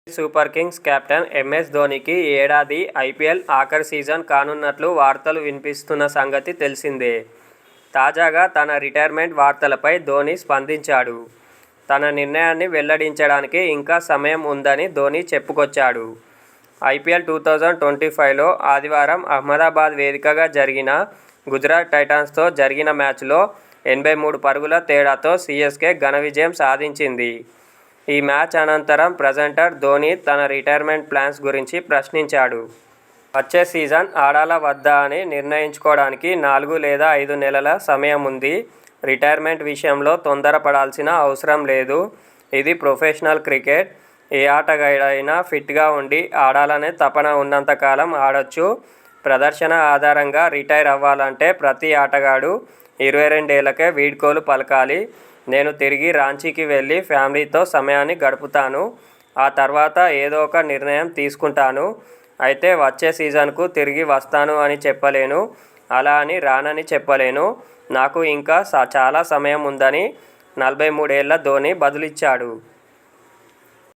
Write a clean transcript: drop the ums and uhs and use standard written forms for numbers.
Super Kings captain MS ధోనీకి ఈ ఏడాది IPL ఆఖరి సీజన్ కానున్నట్లు వార్తలు వినిపిస్తున్న సంగతి తెలిసిందే. తాజాగా తన రిటైర్మెంట్ వార్తలపై ధోనీ స్పందించాడు. తన నిర్ణయాన్ని వెల్లడించడానికి ఇంకా సమయం ఉందని ధోనీ చెప్పుకొచ్చాడు. ఐపీఎల్ 2025లో ఆదివారం అహ్మదాబాద్ వేదికగా జరిగిన గుజరాత్ టైటాన్స్తో జరిగిన మ్యాచ్లో 83 పరుగుల తేడాతో సీఎస్కే ఘన విజయం సాధించింది. ఈ మ్యాచ్ అనంతరం ప్రెజెంటర్ ధోనీ తన రిటైర్మెంట్ ప్లాన్స్ గురించి ప్రశ్నించాడు. వచ్చే సీజన్ ఆడాలా వద్దా అని నిర్ణయించుకోవడానికి 4 లేదా 5 నెలల సమయం ఉంది. రిటైర్మెంట్ విషయంలో తొందరపడాల్సిన అవసరం లేదు. ఇది ప్రొఫెషనల్ క్రికెట్. ఏ ఆటగాడైనా ఫిట్గా ఉండి ఆడాలనే తపన ఉన్నంత కాలం ఆడొచ్చు. ప్రదర్శన ఆధారంగా రిటైర్ అవ్వాలంటే ప్రతి ఆటగాడు 22 ఏళ్లకే వీడ్కోలు పలకాలి. నేను తిరిగి రాంచీకి వెళ్ళి ఫ్యామిలీతో సమయాన్ని గడుపుతాను. ఆ తర్వాత ఏదో ఒక నిర్ణయం తీసుకుంటాను. అయితే వచ్చే సీజన్కు తిరిగి వస్తాను అని చెప్పలేను. అలా అని రానని చెప్పలేను. నాకు ఇంకా చాలా సమయం ఉందని 43 ఏళ్ల ధోనీ బదులిచ్చాడు.